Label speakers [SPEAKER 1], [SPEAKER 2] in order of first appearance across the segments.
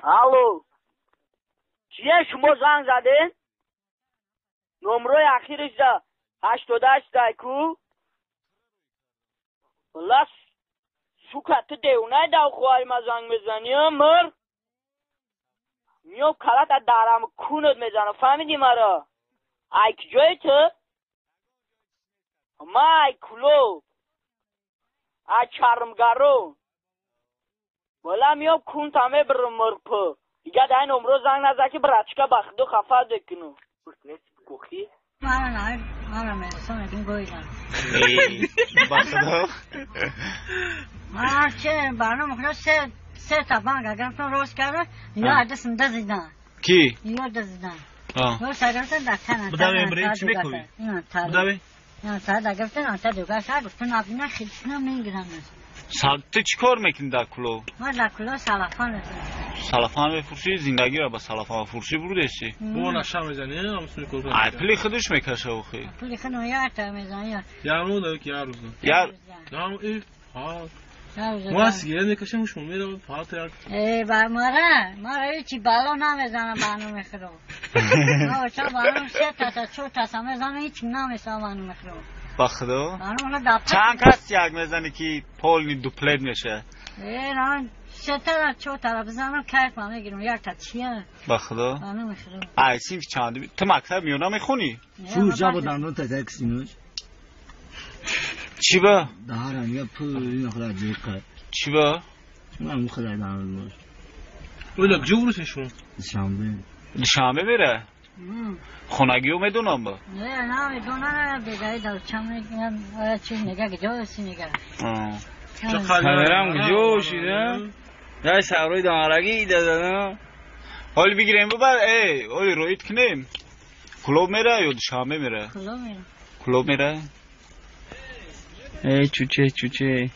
[SPEAKER 1] الو چیه شما زنگ زدین؟ نمره اخیرش ده 88 دایکو والله سوکت دیونه دو خواهی ما زنگ بزنی مر میام کلت از درم کونت میزنم فهمیدی مرا ای کجایی تو؟ ما ای کلو ای چرمگرو والا میام کون تامه برم مرپو دیگه ده نمره زنگ نزد که برچکه بخدو خفه دکنو کوخی
[SPEAKER 2] آره میرسم این گویدم
[SPEAKER 3] بخدا
[SPEAKER 2] چه برنامه خدا سه تا بانک اگر تو روز کرده یا دستم دزدیدن
[SPEAKER 3] کی؟
[SPEAKER 2] یا دزدیدن روز گرفتن در تنه
[SPEAKER 3] بودم امروز چی میکنی؟ بودم؟
[SPEAKER 2] ساعت گرفتن تا دوگاه ساعت گفتن آبینا خیلی نمیگیرن
[SPEAKER 3] تو چی کار میکنی در کلو؟
[SPEAKER 2] ما در کلو سلافان میکنیم
[SPEAKER 3] سلافان بفروشی زندگی را با سلافان بفروشی برودشی؟
[SPEAKER 4] بو نشا میزنی همسونی کار
[SPEAKER 3] ای پلی خودش میکشه اوخی
[SPEAKER 2] پلی خودم یاد تا میزنی
[SPEAKER 4] یارو دو که یارو
[SPEAKER 3] یار
[SPEAKER 4] نام ای ها واسه میکشه مش میره فالت یار
[SPEAKER 2] ای با مارا چی بالا نمیزنه بانو میخرو ما چا بانو سه تا چهار تا میزنه هیچ نمیسا بانو میخرو
[SPEAKER 3] بخدا
[SPEAKER 2] بانو داپت
[SPEAKER 3] چند کس یک میزنه که پول دوپلت میشه
[SPEAKER 2] ای نه سه تا چهار تا بزنم کیف میگیرم یک تا چیه
[SPEAKER 3] بخدا
[SPEAKER 2] بانو میخرو
[SPEAKER 3] ای سیم چند تو مکتب میونا میخونی
[SPEAKER 5] شو جابو دانو تا تاکسینوش
[SPEAKER 3] چی با
[SPEAKER 5] دارم یا پول نخلا جیکا
[SPEAKER 3] چی با
[SPEAKER 5] من مخلا دانو
[SPEAKER 4] ولی جورشون
[SPEAKER 3] شنبه میره خونگیو میدونم با
[SPEAKER 2] نه میدونم بگای دو چم میگم چی نگه گجوسی نگه
[SPEAKER 6] خبرم گجوشی نه یا سوروی دانرگی دادن
[SPEAKER 3] حالی بگیریم ببر حالی رویت کنیم کلوب میره یا شنبه میره کلوب میره
[SPEAKER 6] ای چوچه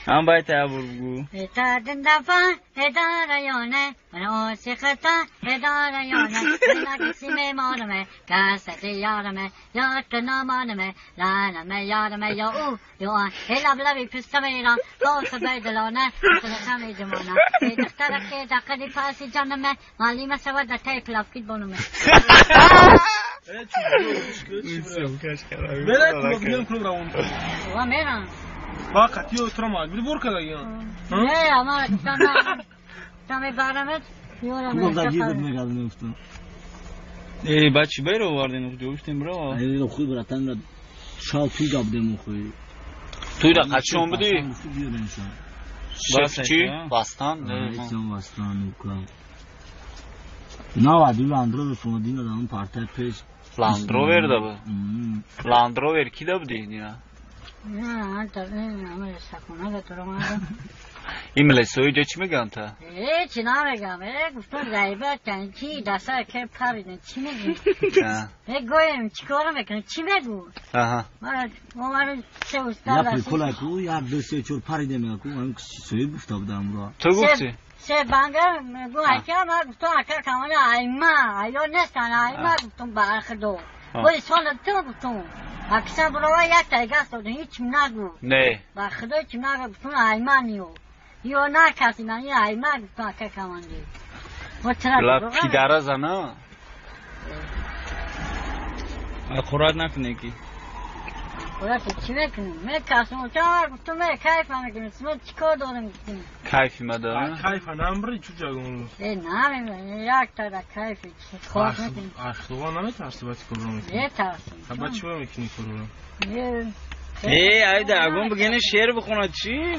[SPEAKER 6] هم باید تبور بگو
[SPEAKER 2] تا دندفا هدارایانه من آسی خطا هدارایانه من کسی میمانمه کسی یارمه یاد کنامانمه لانمه یارمه یا او یا آن هلاب لبی پسته میرم باس بیدلانه مثل خمی جمانه ای دخترکی دقلی پاسی جانمه مالی مسود در تای پلافکید بانمه میرم
[SPEAKER 4] با قطیو ترمال بری بور کلا یا
[SPEAKER 2] نه اما تمام برنامه
[SPEAKER 5] کلو داگی بود میگم نفتم
[SPEAKER 6] ای بچه بیرو واردن جوشتیم برا
[SPEAKER 5] ای رو خوب براتن را شال توی دابدم خوی
[SPEAKER 3] توی را قچون بودی شف چی؟ باستان؟
[SPEAKER 5] نه باستان میکنم نه وادی لاندرو شما دینا دارم پارتای پیش
[SPEAKER 3] لاندروور دا با لاندروور کی دا بودی دینا؟
[SPEAKER 2] نه تا نه سکونه تو رو مادم
[SPEAKER 3] این ملسوی جا چی میگن تا؟
[SPEAKER 2] چی نمیگم گفتم غیبت کن چی دسته که پریدن چی میگی؟ گویم چی کارم بکنم چی بگو؟ ما سه استاد
[SPEAKER 5] یا پریکولا کو یا دو سه چور پریده میگو من سوی گفته بودم را
[SPEAKER 3] تو گفتی؟
[SPEAKER 2] سه بانگر گو اکر ما گفتم اکر کاملا ایما ایو نستن ایما گفتم برخدو ولی سوال تو گفتم اکسا برای یک تایگاست و هیچ نگو
[SPEAKER 3] نه
[SPEAKER 2] برخدو چی نگو گفتم ایمانیو یو نه کسی من یه ایما گفتم اکر کامندی
[SPEAKER 3] بلا پیدره زنه
[SPEAKER 6] خورات نکنه کی
[SPEAKER 2] خورات چی میکنیم میکسیم چهار گفتم کیف میکنیم سمت چیکار دارم گفتیم
[SPEAKER 3] کیفی مداره
[SPEAKER 4] کیف نمبری چو جاگون
[SPEAKER 2] نه یک تا کیفی خواب میکنیم
[SPEAKER 4] اشتباه نمیترسی باید کل رو میکنیم
[SPEAKER 2] میترسیم
[SPEAKER 4] باید چی میکنی کل رو
[SPEAKER 6] ای درگون بگینه شعر بخونه چی؟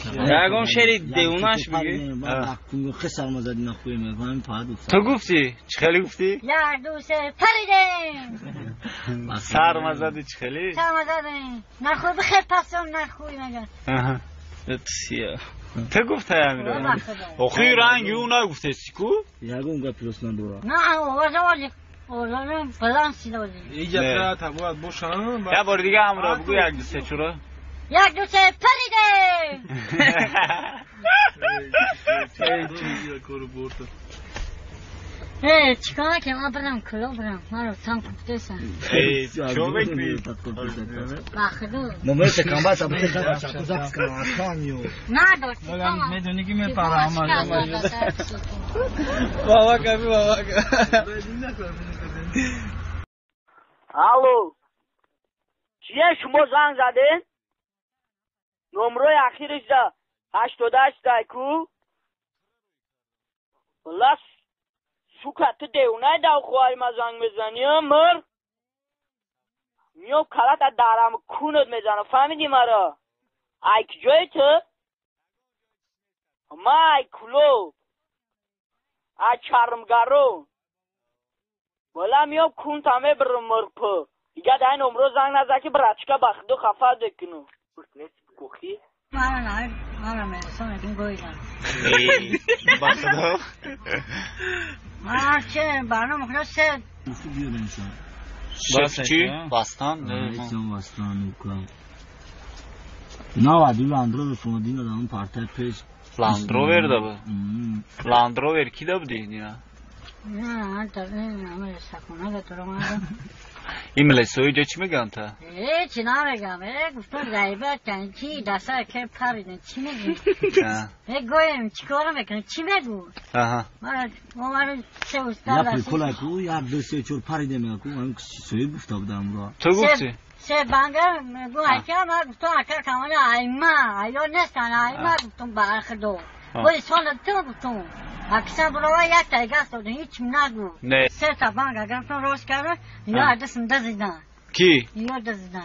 [SPEAKER 6] درگون شعری دیوناش بگی
[SPEAKER 5] خسر مزدی نخوی میکنم
[SPEAKER 3] تو گفتی؟ چه خیلی گفتی؟
[SPEAKER 2] یک دو سه پریدیم
[SPEAKER 3] سر مزدی چه خیلی؟
[SPEAKER 2] سر مزدی نخوی بخیر پسم نخوی مگه
[SPEAKER 3] تو گفته همیره اخوی رنگی اون نگفته سیکو؟
[SPEAKER 5] یکون گفت پیروستان دورا
[SPEAKER 2] نه اوزالی اوزالی بلانسی دادی
[SPEAKER 4] ایجا تا تبوید بوشن
[SPEAKER 3] یه بار دیگه همراه بگو یک دو سه چورا
[SPEAKER 2] یک دو سه پریدیم چیکار که ما برم کلو برم ما رو تام کفتیسن
[SPEAKER 3] چو بکنی؟
[SPEAKER 2] بخدو
[SPEAKER 5] Momento che ambata a potere cosa cambio.
[SPEAKER 2] نداشتی
[SPEAKER 3] میدونی که می پرام
[SPEAKER 6] بابا کبی بابا
[SPEAKER 1] الو چیه شما زنگ زدین؟ نمره اخیرش ده 88 دایکو بلاس شوکت دیونه دو خواهی ما زنگ میزنی مر میو کلت از درم کونت میزنم فهمیدی مرا ای کجای تو؟ ما ای کلو ای چرمگرو بلا میو کون تامه برم مرپو دیگه ده نمره زنگ نزد که برچکه بخدو خفه دکنو کوخی؟
[SPEAKER 2] مرا میرسون اکن گویدن
[SPEAKER 3] بخدا
[SPEAKER 2] مرا چه برنامه خدا سه
[SPEAKER 3] شف چی؟ باستان؟
[SPEAKER 5] Bastan ukam. Nava du Landro fonodino da un parte pes.
[SPEAKER 3] لاندروور ده با لاندروور کی ده بودی؟
[SPEAKER 2] نه انتا همه سکونه ده تو رو مردم
[SPEAKER 3] این ملسوی جا چی میگن تا؟
[SPEAKER 2] چی نمیگم گفتم غیبت کن چی دسته که پریدن چی میگی؟ گویم چی کارم میکنی چی میگو؟ ما سه استاد
[SPEAKER 5] Ya pikola ku ya de se chor paride me ku am soy gufta budam ro.
[SPEAKER 3] تو گفتی؟
[SPEAKER 2] سه بانگر گو اکر ما گفتم اکر کاملا ایما ایو نستان ایما گفتم برخدو ولی سال تو گفتم اکسان برای یک تایگاست و هیچ نگو
[SPEAKER 3] نه
[SPEAKER 2] سه تا بانگر گفتم روز کرده یا دستم دزیدن
[SPEAKER 3] کی؟
[SPEAKER 2] یا دزیدن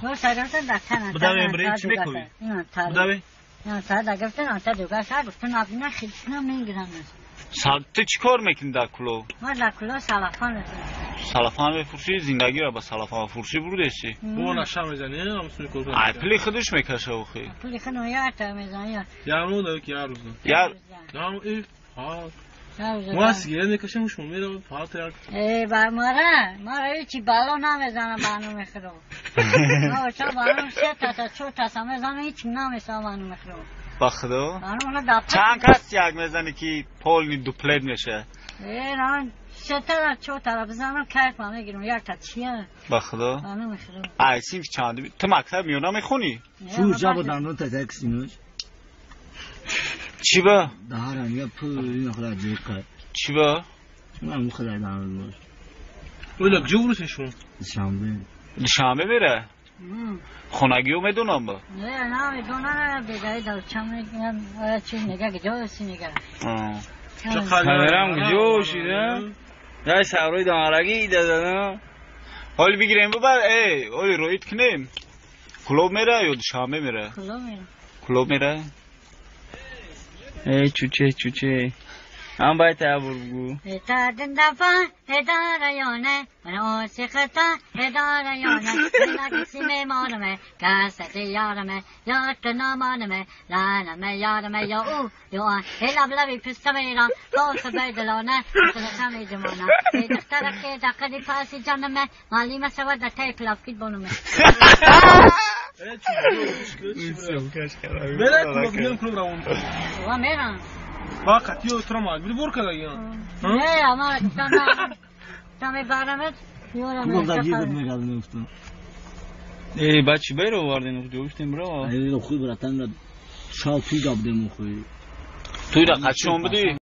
[SPEAKER 2] روز گفتم دستن
[SPEAKER 4] بدم امری چی میکنی؟ بدم
[SPEAKER 2] نه تا دا گفتم تا دوگا شد گفتم نبینا خیلی نمیگیرم
[SPEAKER 3] تو چی کار میکنی در کلو؟
[SPEAKER 2] ما در کلو سلافان
[SPEAKER 3] سلافان بفروشی زندگی را با سلافان بفروشی برودشی
[SPEAKER 4] بابا نشر میزنی همسونی کلو
[SPEAKER 3] ای پلی خودش میکشه بخی
[SPEAKER 2] پلی خنو یا تا میزنی
[SPEAKER 4] یارو ده که یارو
[SPEAKER 3] یار
[SPEAKER 4] یارو ای مواسیه میکشه مش میره فالت یار
[SPEAKER 2] با ماره چی بالا نمیزنم برنامه خرو ما چه برنامه سه تا چهار تا میزنم هیچ نمیسام برنامه خرو
[SPEAKER 3] بخدا
[SPEAKER 2] برنامه
[SPEAKER 3] چند کس یک میزنی که پول دوپلیت میشه
[SPEAKER 2] نه سه تا چهار تا بزنم کیف ما میگیرم یک تا چیه
[SPEAKER 3] بخدا
[SPEAKER 2] برنامه خرو
[SPEAKER 3] ای سیم چند تو مکتب میونا میخونی
[SPEAKER 5] Şu jabo dandan ta taksinosh.
[SPEAKER 3] چی با
[SPEAKER 5] Daharam ya pul khla jiqa.
[SPEAKER 3] چی با
[SPEAKER 5] Mam khla dandan.
[SPEAKER 4] ولی جورششون
[SPEAKER 5] Shambe.
[SPEAKER 3] شامه بره خونگیو میدونم با
[SPEAKER 2] نه میدونم بگای دو چم میگم چی نگه جو سی نگه
[SPEAKER 6] خبرم جوشیده یا سوروی دانرگی دادن
[SPEAKER 3] حال بگیریم ببر اولی رویت کنیم کلوب میره یا شامه میره کلوب میره
[SPEAKER 6] ای چوچه هم باید تبور بگو
[SPEAKER 2] تا دندفا هدارایانه من آسیختا هدارایانه من کسی میمانمه کسی یارمه یا کنامانمه لانمه یارمه یا او یا آن هلاب لبی پسته میرم باس بیدلانه خلقم جمانه دختر که دقیقی پاسی جانمه مالی مسوا در تیپ لفکید بانمه
[SPEAKER 4] بله کلوب کلوب راون
[SPEAKER 2] و میرم
[SPEAKER 4] فقط یو ترمال بلی بور کلا یا
[SPEAKER 2] نه اما تامی بارمت
[SPEAKER 5] Kulum da gidip mi geldin usta?
[SPEAKER 6] بچه بیرو واردین جوشتیم برا
[SPEAKER 5] Ay lo khuy bratan da şal tüy da bdem khoy.
[SPEAKER 3] توی دا قد شما بدی